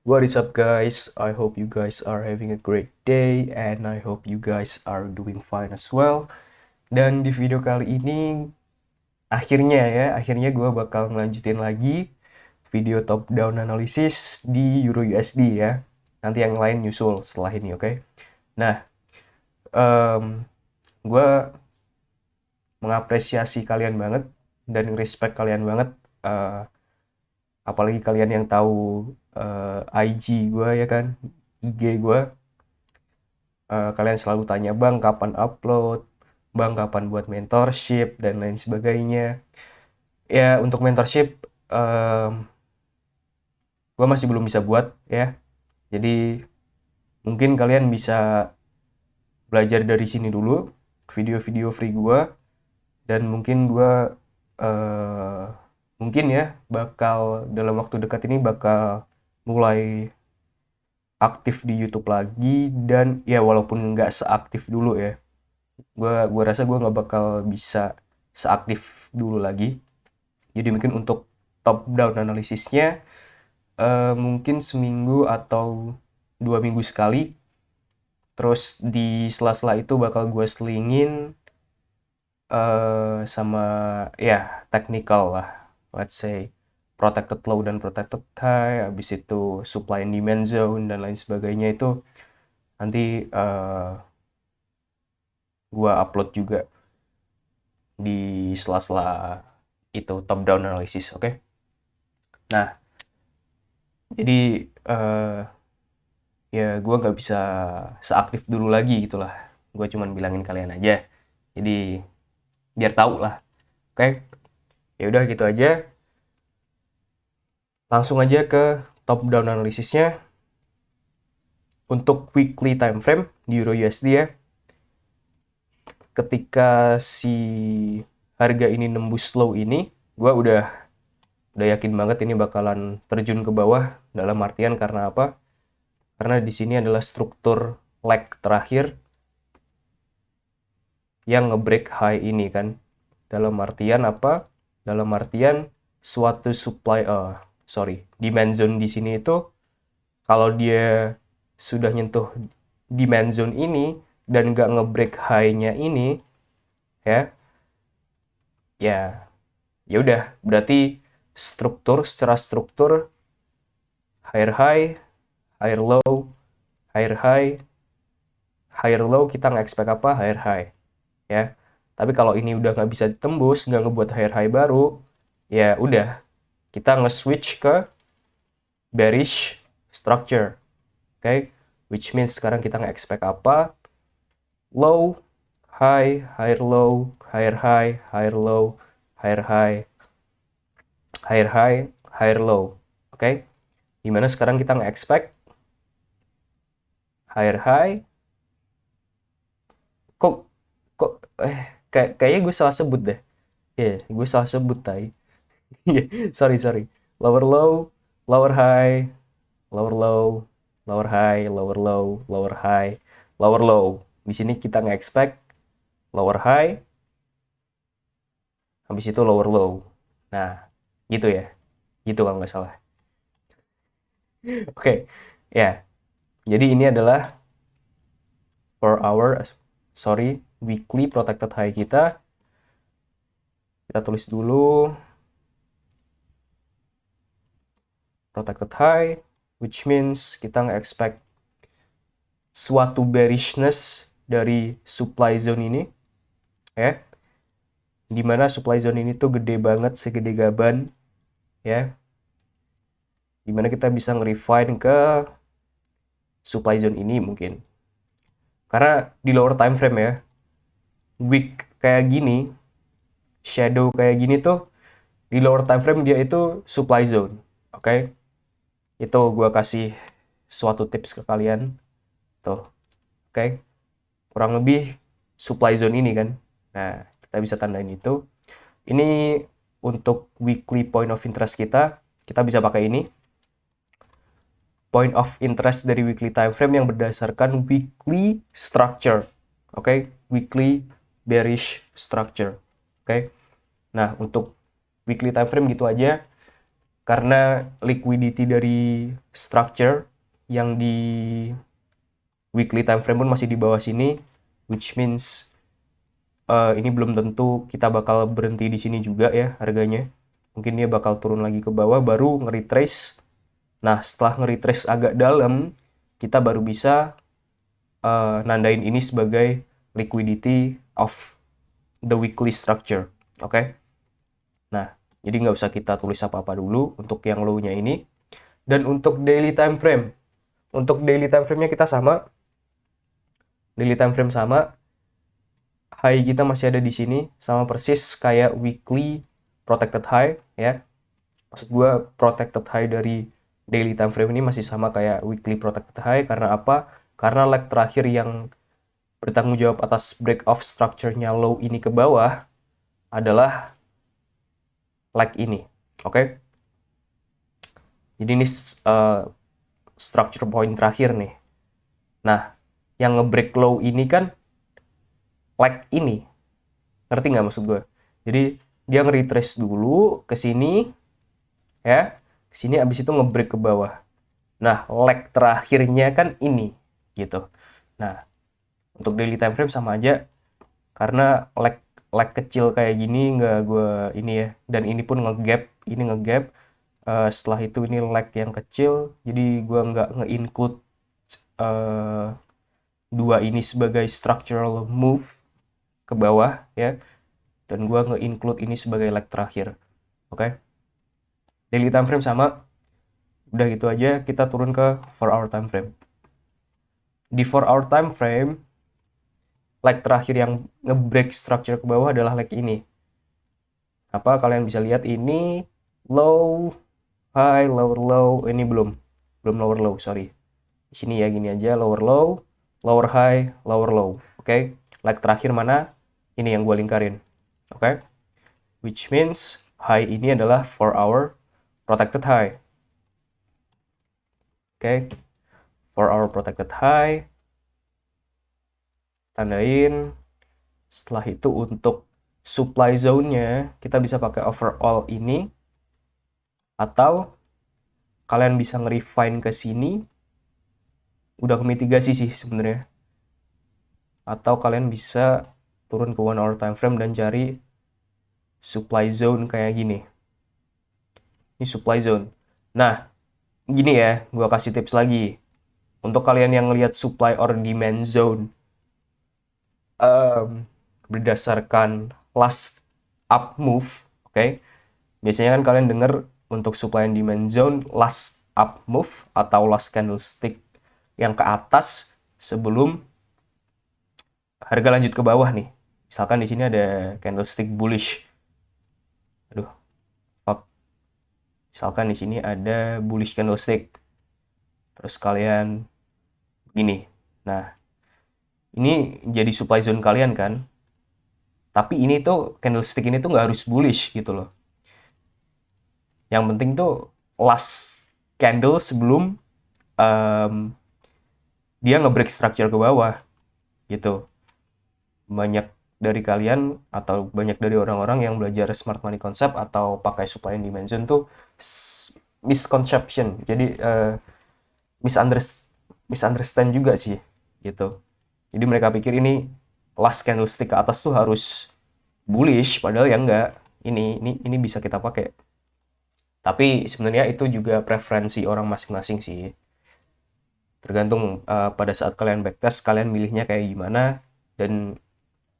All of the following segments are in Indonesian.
What is up, guys? I hope you guys are having a great day and I hope you guys are doing fine as well. Dan di video kali ini akhirnya gue bakal ngelanjutin lagi video top down analysis di Euro USD ya. Nanti yang lain nyusul setelah ini, oke? Nah, gue mengapresiasi kalian banget dan respect kalian banget, apalagi kalian yang tahu IG gue ya kan, IG gue. Kalian selalu tanya, bang kapan upload, bang kapan buat mentorship dan lain sebagainya. Ya untuk mentorship gue masih belum bisa buat ya, jadi mungkin kalian bisa belajar dari sini dulu, video-video free gue, dan mungkin gue mungkin ya bakal dalam waktu dekat ini bakal mulai aktif di YouTube lagi. Dan ya walaupun nggak seaktif dulu ya, gue rasa gue nggak bakal bisa seaktif dulu lagi. Jadi mungkin untuk top down analisisnya mungkin seminggu atau 2 minggu sekali. Terus di sela-sela itu bakal gue selingin sama ya technical lah, let's say protected low dan protected high, habis itu supply and demand zone dan lain sebagainya. Itu nanti gue upload juga di sela-sela itu top down analysis, oke? Nah, jadi ya gue nggak bisa seaktif dulu lagi gitulah. Gue cuman bilangin kalian aja, jadi biar tahu lah, oke? Ya udah gitu aja. Langsung aja ke top down analisisnya. Untuk weekly time frame di Euro USD ya, ketika si harga ini nembus low ini, gue udah yakin banget ini bakalan terjun ke bawah. Dalam artian karena apa? Karena di sini adalah struktur leg terakhir yang ngebreak high ini kan. Dalam artian apa? Dalam artian suatu demand zone di sini itu, kalau dia sudah nyentuh demand zone ini dan nggak ngebreak high-nya ini, ya udah, berarti secara struktur higher high, higher low, higher high, higher low, kita nggak expect apa? Higher high ya. Tapi kalau ini udah nggak bisa ditembus, nggak ngebuat higher high baru, ya udah, kita nge-switch ke bearish structure, oke? Which means sekarang kita nggak expect apa? Low, high, higher low, higher high, higher low, higher high, higher high, higher low, oke? Dimana sekarang kita nggak expect higher high. Kok kok kayaknya gue salah sebut deh. Gue salah sebut tadi. Sorry. Lower low, lower high, lower low, lower high, lower low, lower high, lower low. Di sini kita nge-expect lower high, habis itu lower low. Nah, gitu ya. Gitu kalau nggak salah. Oke, ya. Jadi ini adalah weekly protected high kita. Kita tulis dulu protected high, which means kita nge-expect suatu bearishness dari supply zone ini, ya. Dimana supply zone ini tuh gede banget, segede gaban, ya. Dimana kita bisa nge-refine ke supply zone ini mungkin. Karena di lower time frame ya, wick kayak gini, shadow kayak gini tuh, di lower time frame dia itu supply zone, oke? Itu gue kasih suatu tips ke kalian tuh, oke? Kurang lebih supply zone ini kan. Nah, kita bisa tandain itu. Ini untuk weekly point of interest kita bisa pakai ini. Point of interest dari weekly time frame yang berdasarkan weekly structure, oke? Weekly bearish structure, oke? Nah, untuk weekly time frame gitu aja. karena liquidity dari structure yang di weekly time frame pun masih di bawah sini, which means ini belum tentu kita bakal berhenti di sini juga ya harganya. Mungkin dia bakal turun lagi ke bawah baru nge-retrace. Nah, setelah nge-retrace agak dalam, kita baru bisa nandain ini sebagai liquidity of the weekly structure. Oke? Nah, jadi nggak usah kita tulis apa-apa dulu untuk yang low-nya ini. Dan untuk daily time frame. Untuk daily time frame-nya kita sama. Daily time frame sama. High kita masih ada di sini, sama persis kayak weekly protected high ya. Maksud gue protected high dari daily time frame ini masih sama kayak weekly protected high. Karena apa? Karena leg terakhir yang bertanggung jawab atas break off structure-nya low ini ke bawah adalah leg ini. Oke? Jadi ini structure point terakhir nih. Nah, yang nge-break low ini kan leg ini. Ngerti nggak maksud gue? Jadi dia nge-retrace dulu ke sini ya. Ke sini abis itu nge-break ke bawah. Nah, leg terakhirnya kan ini gitu. Nah, untuk daily time frame sama aja karena leg kecil kayak gini nggak gue ini ya. Dan ini pun nge-gap, ini nge-gap. Setelah itu ini leg yang kecil, jadi gue nggak nge-include dua ini sebagai structural move ke bawah ya, dan gue nge-include ini sebagai leg terakhir. Oke? Daily time frame sama, udah gitu aja. Kita turun ke 4 hour time frame. Di 4 hour time frame, leg terakhir yang nge-break structure ke bawah adalah leg ini. Apa kalian bisa lihat ini low, high, lower low. Ini belum lower low, sorry. Di sini ya gini aja, lower low, lower high, lower low. Oke? Leg terakhir mana? Ini yang gue lingkarin. Oke? Which means high ini adalah 4 hour protected high. Oke? 4 hour protected high. Tandain. Setelah itu untuk supply zone-nya kita bisa pakai overall ini, atau kalian bisa nge-refine ke sini. Udah ke mitigasi sih sebenarnya. Atau kalian bisa turun ke 1 hour time frame dan cari supply zone kayak gini. Ini supply zone. Nah, gini ya, gua kasih tips lagi. Untuk kalian yang lihat supply or demand zone berdasarkan last up move, oke? Biasanya kan kalian dengar untuk supply and demand zone last up move atau last candlestick yang ke atas sebelum harga lanjut ke bawah nih. Misalkan di sini ada candlestick bullish. Aduh, fuck. Misalkan di sini ada bullish candlestick. Terus kalian gini. Nah, ini jadi supply zone kalian kan. Tapi ini tuh candlestick ini tuh nggak harus bullish gitu loh. Yang penting tuh last candle sebelum dia nge-break structure ke bawah gitu. Banyak dari kalian atau banyak dari orang-orang yang belajar smart money concept atau pakai supply and demand zone tuh misconception. Jadi misunderstand juga sih gitu. Jadi mereka pikir ini last candlestick ke atas tuh harus bullish, padahal ya enggak. Ini bisa kita pakai. Tapi sebenarnya itu juga preferensi orang masing-masing sih. Tergantung pada saat kalian backtest kalian milihnya kayak gimana, dan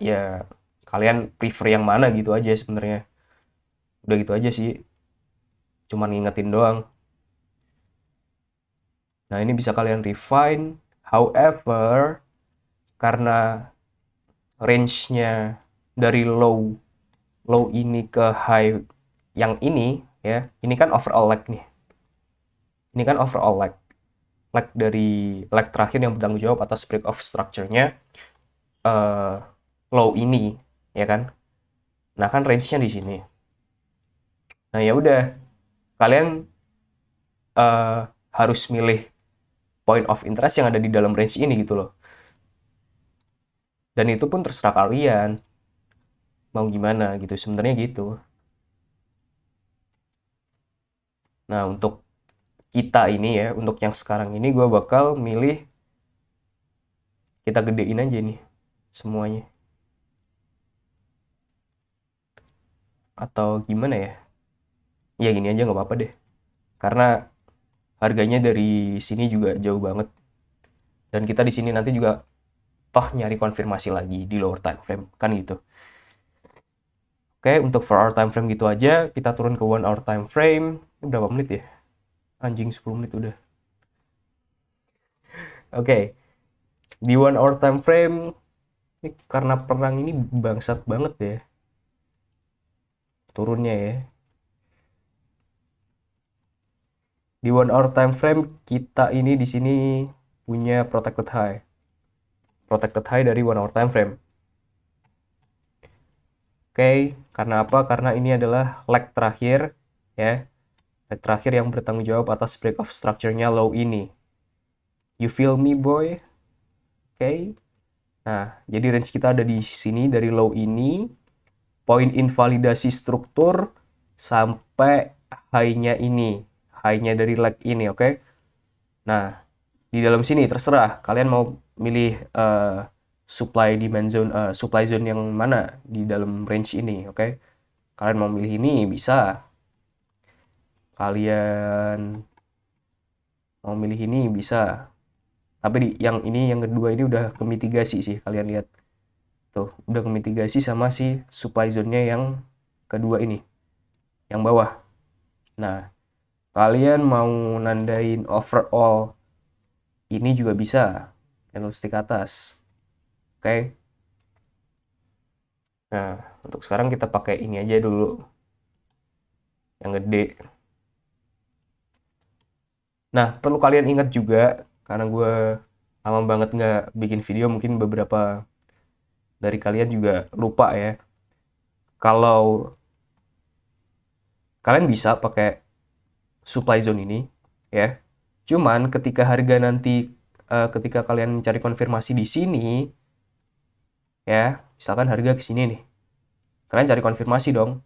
ya kalian prefer yang mana gitu aja sebenarnya. Udah gitu aja sih. Cuman ngingetin doang. Nah, ini bisa kalian refine. However, karena range-nya dari low ini ke high yang ini ya, ini kan overall leg nih. Ini kan overall leg. Leg dari leg terakhir yang bertanggung jawab atas break off structure-nya low ini, ya kan? Nah, kan range-nya di sini. Nah, ya udah. Kalian harus milih point of interest yang ada di dalam range ini gitu loh. Dan itu pun terserah kalian mau gimana gitu, sebenarnya gitu. Nah, untuk kita ini ya, untuk yang sekarang ini gue bakal milih kita gedein aja nih semuanya. Atau gimana ya? Ya gini aja nggak apa-apa deh. Karena harganya dari sini juga jauh banget. Dan kita di sini nanti juga toh nyari konfirmasi lagi di lower time frame, kan gitu. Oke, untuk 4 hour time frame gitu aja, kita turun ke 1 hour time frame. Ini berapa menit ya? Anjing 10 menit udah. Oke, di 1 hour time frame, ini karena perang ini bangsat banget ya turunnya ya. Di 1 hour time frame, kita ini di sini punya protected high. Protected high dari 1 hour time frame. Oke, karena apa? Karena ini adalah leg terakhir ya. Leg terakhir yang bertanggung jawab atas break of structure-nya low ini. You feel me, boy? Oke. Nah, jadi range kita ada di sini dari low ini, poin invalidasi struktur sampai high-nya ini. High-nya dari leg ini, oke? Nah, di dalam sini terserah kalian mau milih supply demand zone, supply zone yang mana di dalam range ini, oke? Kalian mau milih ini bisa. Kalian mau milih ini bisa. Tapi yang ini yang kedua ini udah kemitigasi sih, kalian lihat. Tuh, udah kemitigasi sama si supply zone-nya yang kedua ini, yang bawah. Nah, kalian mau nandain overall ini juga bisa, candlestick atas. Oke. Nah, untuk sekarang kita pakai ini aja dulu, yang gede. Nah, perlu kalian ingat juga, karena gue lama banget nggak bikin video, mungkin beberapa dari kalian juga lupa ya. Kalau kalian bisa pakai supply zone ini, ya. Cuman ketika harga nanti, ketika kalian mencari konfirmasi di sini, ya, misalkan harga ke sini nih, kalian cari konfirmasi dong.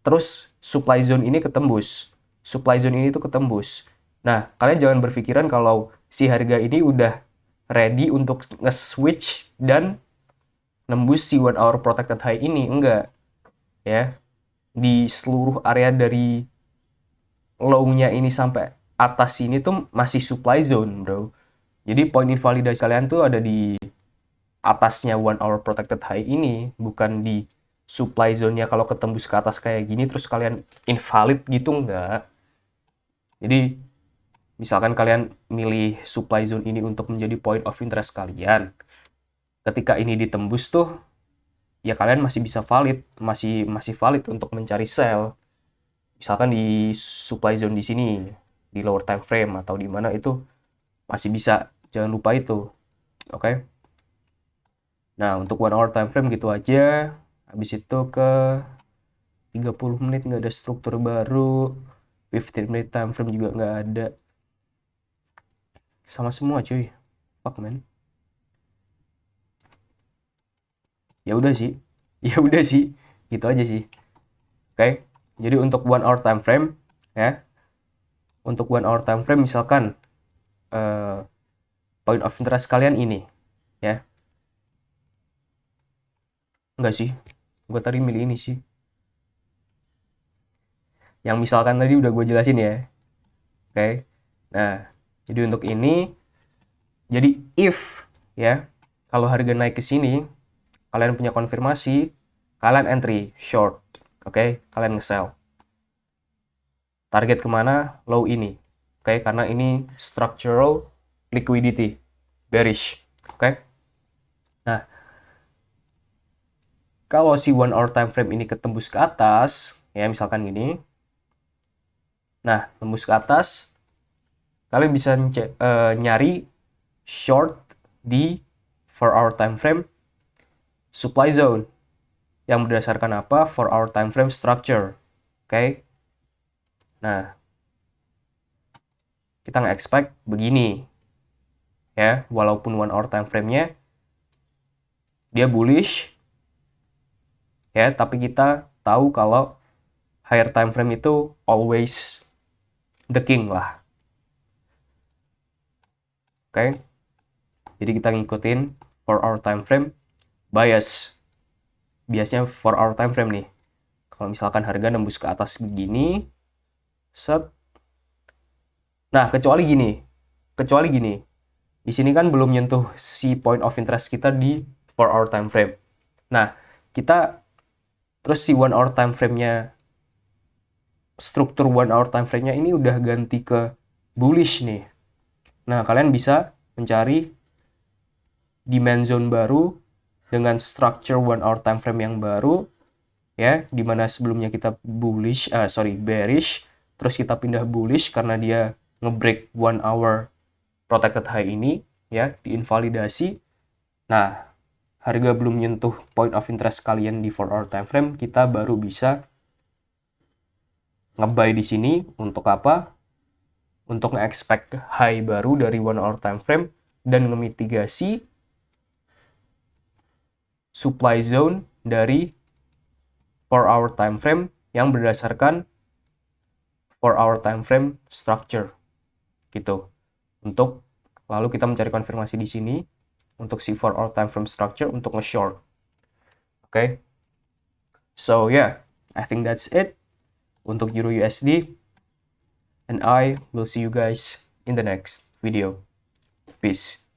Terus supply zone ini ketembus, supply zone ini tuh ketembus. Nah, kalian jangan berpikiran kalau si harga ini udah ready untuk nge-switch dan nembus si 1 hour protected high ini. Enggak, ya. Di seluruh area dari low-nya ini sampai atas sini tuh masih supply zone, bro. Jadi poin invalidasi kalian tuh ada di atasnya 1 hour protected high ini, bukan di supply zone-nya. Kalau ketembus ke atas kayak gini terus kalian invalid gitu, enggak. Jadi misalkan kalian milih supply zone ini untuk menjadi point of interest kalian, ketika ini ditembus tuh ya kalian masih bisa valid, masih valid untuk mencari sell. Misalkan di supply zone di sini, di lower time frame atau di mana itu masih bisa. Jangan lupa itu. Oke. Nah, untuk 1 hour time frame gitu aja. Habis itu ke 30 menit nggak ada struktur baru. 15 menit time frame juga nggak ada. Sama semua cuy. Fuck man. Ya udah sih. Ya udah sih. Gitu aja sih. Oke. Jadi untuk 1 hour time frame ya. Untuk 1 hour time frame misalkan point of interest kalian ini ya. Enggak sih. Gue tadi milih ini sih. Yang misalkan tadi udah gue jelasin ya. Oke. Nah, jadi untuk ini, jadi if ya, kalau harga naik ke sini, kalian punya konfirmasi, kalian entry short. Oke, kalian nge-sell. Target kemana? Low ini. Oke, karena ini structural liquidity. Bearish. Oke. Nah, kalau si 1 hour time frame ini ketembus ke atas, ya misalkan gini. Nah, tembus ke atas, kalian bisa nyari short di 4 hour time frame supply zone yang berdasarkan apa? 4 hour time frame structure. Oke. Nah, kita nge-expect begini. Ya, walaupun 1 hour time frame-nya dia bullish ya, tapi kita tahu kalau higher time frame itu always the king lah. Oke. Jadi kita ngikutin 4-hour time frame bias. Biasanya 4-hour time frame nih. Kalau misalkan harga nembus ke atas begini, set. Nah, kecuali gini. Di sini kan belum nyentuh si point of interest kita di 4-hour time frame. Nah, kita terus si 1-hour time frame-nya, struktur 1-hour time frame-nya ini udah ganti ke bullish nih. Nah, kalian bisa mencari demand zone baru dengan structure 1-hour time frame yang baru, ya, dimana sebelumnya kita bearish, terus kita pindah bullish karena dia ngebreak 1-hour protected high ini, ya, diinvalidasi. Nah, harga belum nyentuh point of interest kalian di 4-hour time frame, kita baru bisa nge-buy di sini. Untuk apa? Untuk nge-expect high baru dari 1-hour time frame dan ngemitigasi supply zone dari 4-hour time frame yang berdasarkan 4-hour time frame structure gitu. Untuk lalu kita mencari konfirmasi di sini untuk si 4-hour time frame structure untuk nge-short. Okay? So yeah, I think that's it untuk Euro USD, and I will see you guys in the next video. Peace.